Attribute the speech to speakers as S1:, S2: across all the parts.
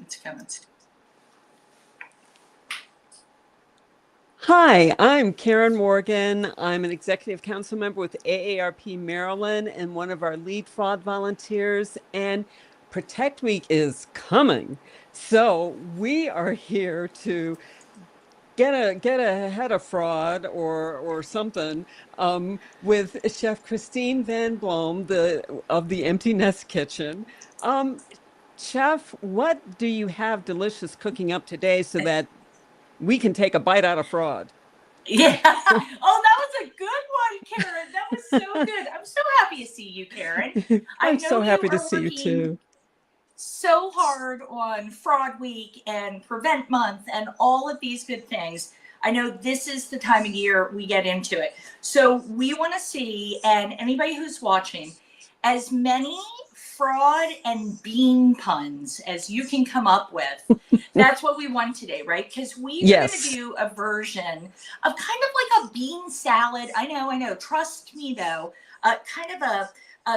S1: It's coming.
S2: Hi, I'm Karen Morgan. I'm an executive council member with AARP Maryland and one of our lead fraud volunteers. And Protect Week is coming. So we are here to get ahead of fraud or something with Chef Christine Van Bloem, the Empty Nest Kitchen. Um, Chef, what do you have delicious cooking up today so that we can take a bite out of fraud?
S1: Yeah. Oh, that was a good one, Karen. That was so good. I'm so happy to see you, Karen. I
S2: I'm
S1: know
S2: so
S1: you
S2: happy to
S1: are
S2: see you
S1: working
S2: too.
S1: so hard on Fraud Week and Prevent Month and all of these good things. I know this is the time of year we get into it. So we want to see, and anybody who's watching, as many fraud and bean puns as you can come up with. That's what we want today, right? Because we are going to
S2: Yes.
S1: do a version of kind of like a bean salad. I know. Trust me, though, kind of a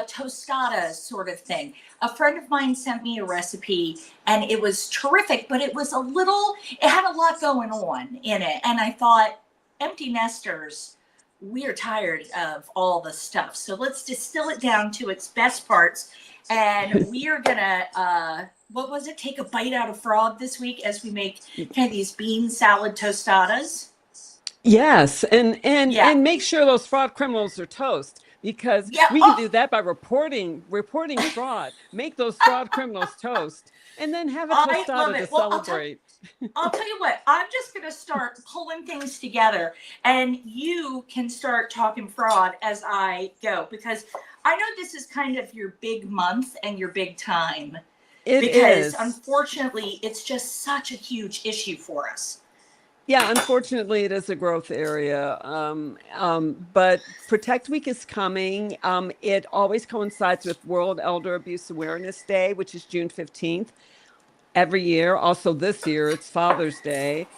S1: tostada sort of thing. A friend of mine sent me a recipe and it was terrific, but it was it had a lot going on in it. And I thought, empty nesters, we are tired of all the stuff. So let's distill it down to its best parts. And we are going to, what was it? Take a bite out of frog this week as we make kind of these bean salad tostadas.
S2: Yes, and
S1: Yeah.
S2: and make sure those fraud criminals are toast because
S1: Yeah.
S2: we can
S1: Oh,
S2: do that by reporting fraud. Make those fraud criminals toast and then have a
S1: I love
S2: tostada to
S1: it. Well,
S2: celebrate.
S1: I'll tell you what, I'm just going to start pulling things together and you can start talking fraud as I go because I know this is kind of your big month and your big time
S2: It
S1: because
S2: is.
S1: unfortunately it's just such a huge issue for us.
S2: Yeah, unfortunately, it is a growth area. But Protect Week is coming. It always coincides with World Elder Abuse Awareness Day, which is June 15th. Every year. Also, this year it's Father's Day.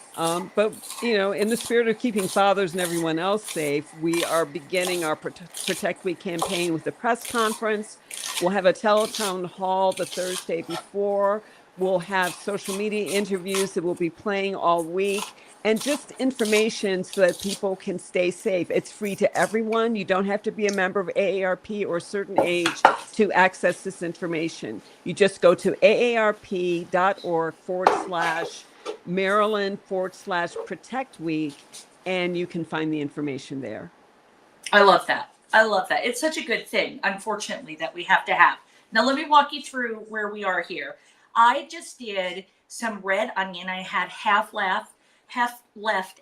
S2: But in the spirit of keeping fathers and everyone else safe, we are beginning our Protect Week campaign with a press conference. We'll have a teletown hall the Thursday before. We'll have social media interviews that will be playing all week and just information so that people can stay safe. It's free to everyone. You don't have to be a member of AARP or a certain age to access this information. You just go to aarp.org/Maryland/Protect Week, and you can find the information there.
S1: I love that. I love that. It's such a good thing, unfortunately, that we have to have. Now, let me walk you through where we are here. I just did some red onion. I had half left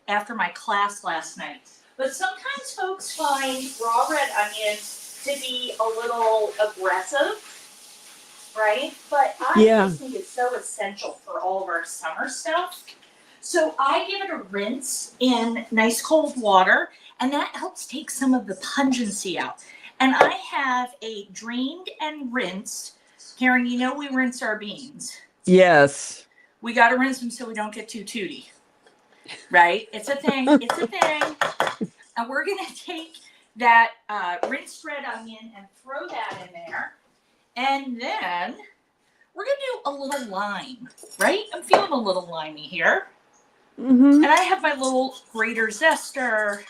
S1: after my class last night. But sometimes folks find raw red onions to be a little aggressive, right? But I
S2: Yeah.
S1: just think it's so essential for all of our summer stuff. So I give it a rinse in nice cold water, and that helps take some of the pungency out. And I have a drained and rinsed. Karen, you know we rinse our beans.
S2: Yes.
S1: We got to rinse them so we don't get too tooty, right? It's a thing. It's a thing. And we're going to take that rinsed red onion and throw that in there. And then we're going to do a little lime, right? I'm feeling a little limey here.
S2: Hmm.
S1: And I have my little grater zester.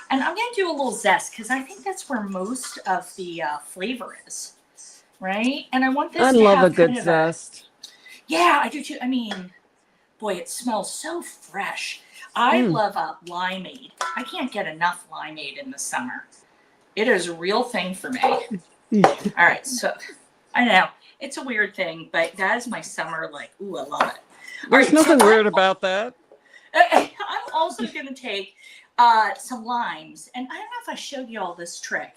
S1: And I'm going to do a little zest because I think that's where most of the flavor is, right? And I want
S2: I
S1: this to
S2: love a
S1: have
S2: good
S1: kind of a,
S2: zest.
S1: yeah, I do too. I mean, boy, it smells so fresh. I
S2: Mm.
S1: love a limeade. I can't get enough limeade in the summer. It is a real thing for me. All right, so I know it's a weird thing, but that is my summer. Like, ooh, I love it. All
S2: There's
S1: right, so
S2: nothing weird about that.
S1: I'm also going to take some limes. And I don't know if I showed you all this trick.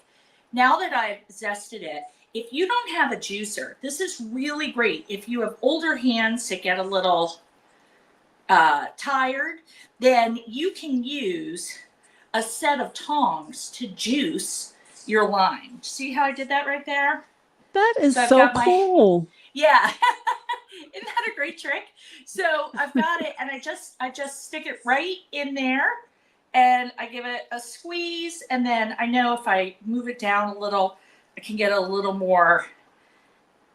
S1: Now that I've zested it, if you don't have a juicer, this is really great. If you have older hands that get a little tired, then you can use a set of tongs to juice your lime. See how I did that right there?
S2: That is
S1: So I've
S2: so
S1: got my,
S2: cool.
S1: yeah. Isn't that a great trick? So I've got it and I just stick it right in there and I give it a squeeze, and then I know if I move it down a little, I can get a little more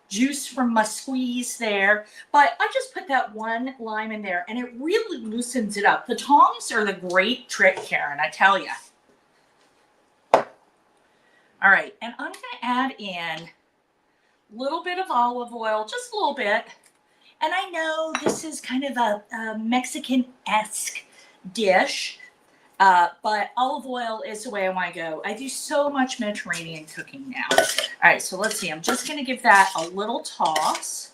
S1: juice from my squeeze there. But I just put that one lime in there and it really loosens it up. The tongs are the great trick, Karen, I tell you. All right, and I'm gonna add in a little bit of olive oil, just a little bit. And I know this is kind of a Mexican-esque dish, but olive oil is the way I want to go. I do so much Mediterranean cooking now. All right, so let's see. I'm just going to give that a little toss.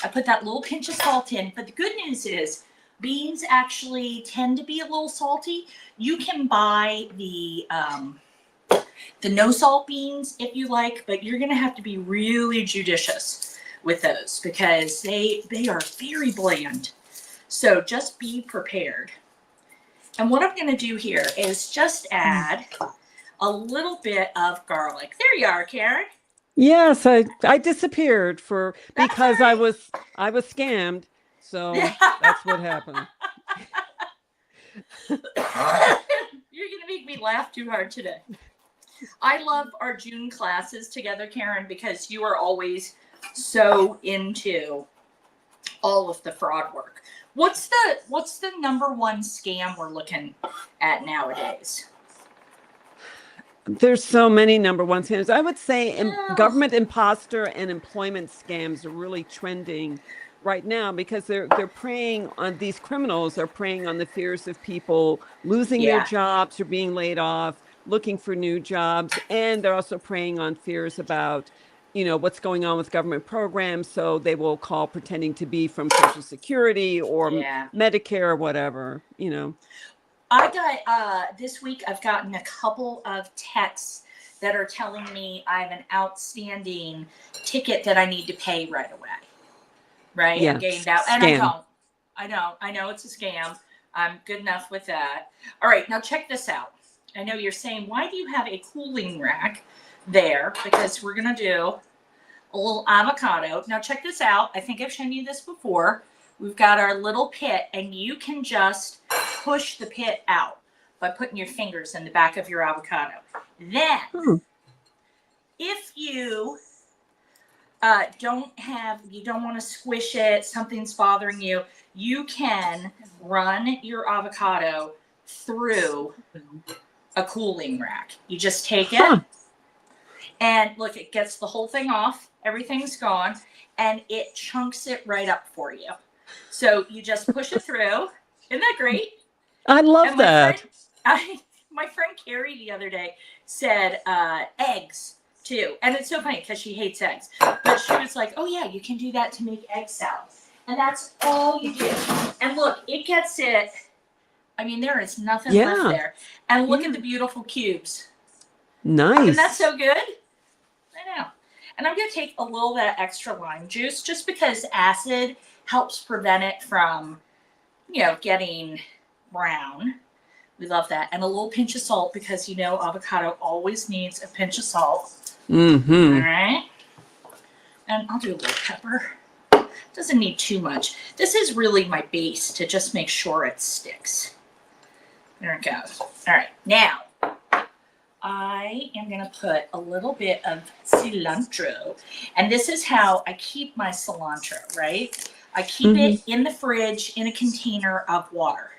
S1: I put that little pinch of salt in, but the good news is beans actually tend to be a little salty. You can buy the no salt beans if you like, but you're going to have to be really judicious with those because they are very bland. So just be prepared. And what I'm going to do here is just add a little bit of garlic. There you are, Karen.
S2: Yes, I disappeared because
S1: right.
S2: I was scammed. So that's what happened.
S1: You're going to make me laugh too hard today. I love our June classes together, Karen, because you are always so into all of the fraud work. What's the number one scam we're looking at nowadays?
S2: There's so many number one scams. I would say government imposter and employment scams are really trending right now because they're preying on these criminals are preying on the fears of people losing their jobs or being laid off, looking for new jobs, and they're also preying on fears about what's going on with government programs. So they will call pretending to be from Social Security or Medicare or whatever,
S1: I got this week I've gotten a couple of texts that are telling me I have an outstanding ticket that I need to pay right away. Right?
S2: Yeah,
S1: I'm getting that. And I don't. I know it's a scam. I'm good enough with that. All right, now check this out. I know you're saying, why do you have a cooling rack there? Because we're going to do a little avocado. Now check this out. I think I've shown you this before. We've got our little pit, and you can just push the pit out by putting your fingers in the back of your avocado. Then, if you don't want to squish it, something's bothering you, you can run your avocado through a cooling rack. You just take it and look, it gets the whole thing off. Everything's gone, and it chunks it right up for you. So you just push it through. Isn't that great?
S2: I love that.
S1: My friend Carrie the other day said eggs too. And it's so funny because she hates eggs. But she was like, oh yeah, you can do that to make egg salad. And that's all you do. And look, it gets it. I mean, there is nothing left there. And look at the beautiful cubes.
S2: Nice.
S1: Isn't that so good? I know. And I'm going to take a little bit of extra lime juice just because acid helps prevent it from, getting brown. We love that. And a little pinch of salt because, avocado always needs a pinch of salt.
S2: Mm-hmm.
S1: All right. And I'll do a little pepper. Doesn't need too much. This is really my base to just make sure it sticks. There it goes. All right. Now, I am going to put a little bit of cilantro. And this is how I keep my cilantro, right? I keep it in the fridge in a container of water.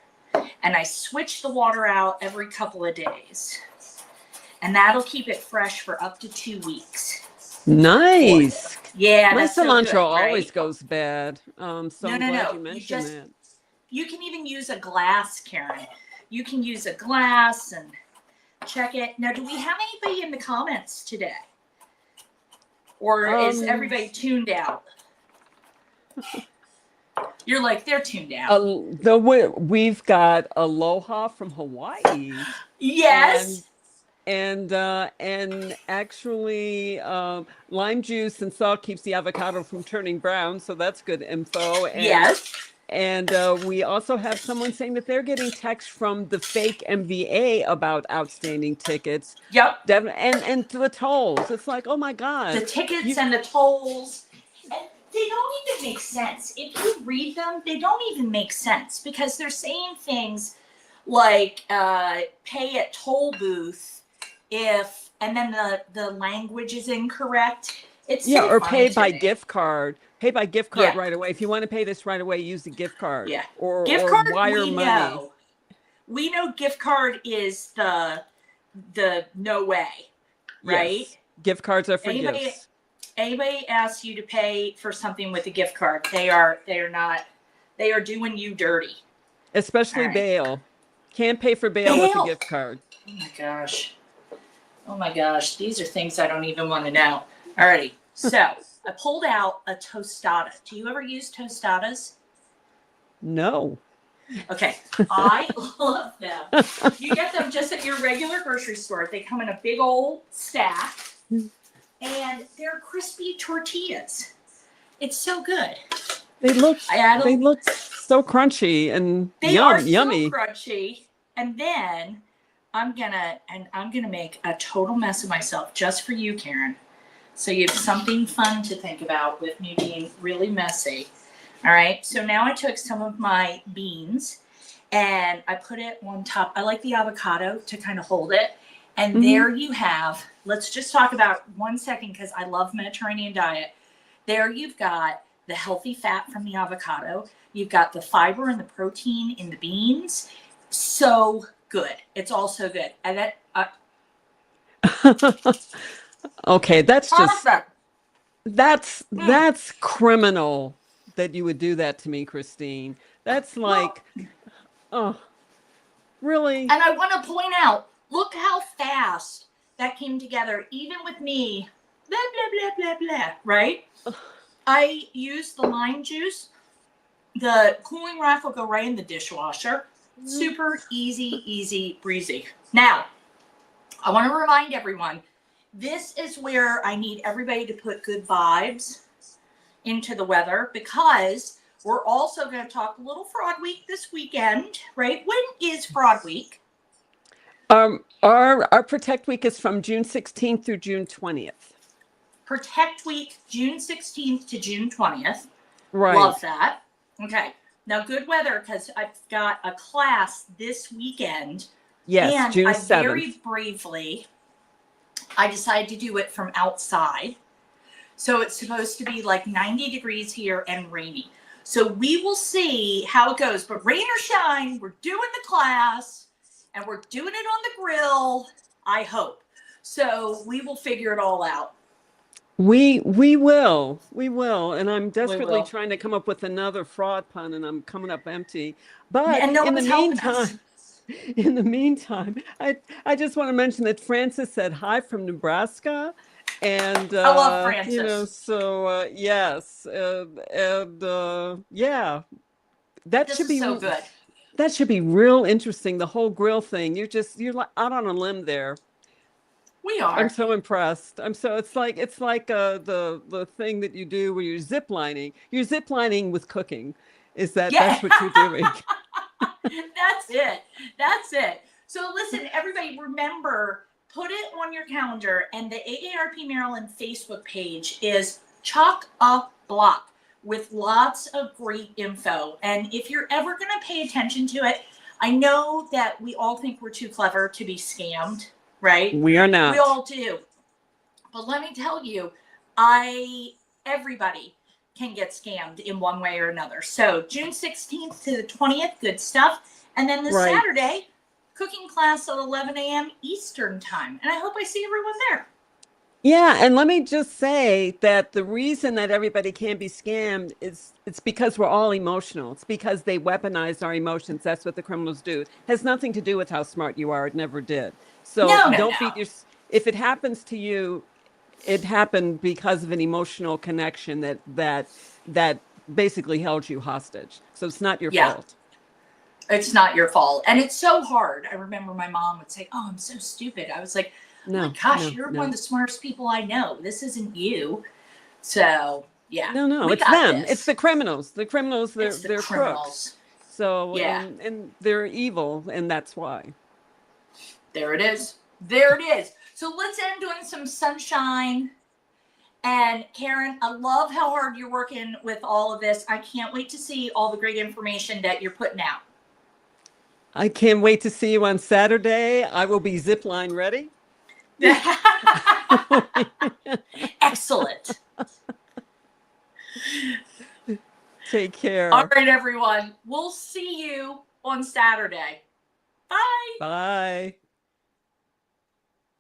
S1: And I switch the water out every couple of days. And that'll keep it fresh for up to 2 weeks.
S2: Nice.
S1: Yeah,
S2: my
S1: that's
S2: cilantro
S1: so good, right?
S2: always goes bad. So I'm glad you mentioned that.
S1: You can even use a glass, Karen. You can use a glass and check it. Now, do we have anybody in the comments today? Or is everybody tuned out? You're like, they're tuned out.
S2: We've got Aloha from Hawaii.
S1: Yes.
S2: And actually, lime juice and salt keeps the avocado from turning brown. So that's good info. And,
S1: yes.
S2: And we also have someone saying that they're getting texts from the fake MVA about outstanding tickets.
S1: Yep.
S2: And the tolls. It's like, oh my God.
S1: The tickets and the tolls. And they don't even make sense. If you read them, they don't even make sense because they're saying things like pay at toll booth if, and then the language is incorrect. It's
S2: Yeah,
S1: so
S2: or
S1: funny
S2: pay
S1: to
S2: by
S1: me.
S2: gift card. Pay by gift card
S1: Yeah,
S2: right away. If you want to pay this right away, use the gift card
S1: yeah.
S2: or
S1: Gift
S2: or
S1: card,
S2: wire
S1: we
S2: money.
S1: know. We know gift card is the no way, right?
S2: Yes, gift cards are for
S1: Anybody
S2: gifts,
S1: anybody asks you to pay for something with a gift card, they are not, they are doing you dirty. All
S2: especially
S1: right.
S2: bail. Can't pay for bail with a
S1: Bail.
S2: gift card.
S1: Oh my gosh. Oh my gosh. These are things I don't even want to know. Alrighty. So I pulled out a tostada. Do you ever use tostadas?
S2: No.
S1: Okay. I love them. You get them just at your regular grocery store. They come in a big old stack and they're crispy tortillas. It's so good.
S2: They look
S1: I add
S2: they
S1: a,
S2: look so crunchy and
S1: they are so
S2: yummy.
S1: crunchy. And then I'm gonna make a total mess of myself just for you, Karen. So you have something fun to think about with me being really messy. All right. So now I took some of my beans and I put it on top. I like the avocado to kind of hold it. And
S2: Mhm.
S1: there you have, let's just talk about 1 second because I love Mediterranean diet. There you've got the healthy fat from the avocado. You've got the fiber and the protein in the beans. So good. It's all so good. And that
S2: Okay,
S1: perfect. Mm.
S2: that's criminal that you would do that to me, Christine. That's
S1: Well,
S2: like, oh, really?
S1: and I want to point out, look how fast that came together, even with me, blah, blah, blah, blah, blah, right? I use the lime juice. The cooling rack will go right in the dishwasher. Super easy, easy, breezy. Now, I want to remind everyone, this is where I need everybody to put good vibes into the weather because we're also going to talk a little Fraud Week this weekend, right? When is Fraud Week?
S2: Our Protect Week is from June 16th through June 20th.
S1: Protect Week, June 16th to June 20th.
S2: Right.
S1: Love that. Okay. Now, good weather because I've got a class this weekend.
S2: Yes,
S1: And
S2: June
S1: I very
S2: 7th.
S1: bravely, I decided to do it from outside. So it's supposed to be like 90 degrees here and rainy. So we will see how it goes. But rain or shine, we're doing the class and we're doing it on the grill, I hope. So we will figure it all out.
S2: We will, and I'm
S1: We
S2: desperately
S1: will.
S2: trying to come up with another fraud pun, and I'm coming up empty. But
S1: And no
S2: in the
S1: one's helping us.
S2: meantime, in the meantime, I just want to mention that Francis said hi from Nebraska, and
S1: I love Francis.
S2: yes, yeah, that
S1: This
S2: should
S1: is
S2: be
S1: so good.
S2: that should be real interesting. The whole grill thing. You're like out on a limb there.
S1: We
S2: I'm
S1: are.
S2: so impressed. It's like the thing that you do where you're zip lining. You're zip lining with cooking.
S1: Yeah.
S2: That's what you're doing?
S1: That's it. That's it. So listen, everybody, remember, put it on your calendar. And the AARP Maryland Facebook page is chock a block with lots of great info. And if you're ever going to pay attention to it, I know that we all think we're too clever to be scammed, right?
S2: We are
S1: We
S2: not.
S1: all do. But let me tell you, everybody can get scammed in one way or another. So June 16th to the 20th, good stuff. And then the
S2: Right.
S1: Saturday, cooking class at 11 a.m. Eastern time. And I hope I see everyone there.
S2: Yeah, and let me just say that the reason that everybody can be scammed is it's because we're all emotional. It's because they weaponize our emotions. That's what the criminals do. It has nothing to do with how smart you are. It never did. So
S1: No, no,
S2: don't
S1: no.
S2: beat your, if it happens to you, it happened because of an emotional connection that basically held you hostage. So it's not your
S1: Yeah,
S2: fault.
S1: it's not your fault. And it's so hard. I remember my mom would say, "Oh, I'm so stupid." I was like, "Oh my
S2: No,
S1: gosh,
S2: no,
S1: you're one of
S2: no.
S1: the smartest people I know. This isn't you." So, yeah,
S2: No,
S1: we
S2: it's
S1: got
S2: them. It's
S1: this.
S2: the criminals. The criminals,
S1: It's the
S2: they're crooks.
S1: criminals.
S2: So
S1: Yeah.
S2: and they're evil, and that's why.
S1: There it is. There it is. So let's end on some sunshine. And Karen, I love how hard you're working with all of this. I can't wait to see all the great information that you're putting out.
S2: I can't wait to see you on Saturday. I will be zipline ready.
S1: Excellent.
S2: Take care.
S1: All right, everyone. We'll see you on Saturday. Bye.
S2: Bye.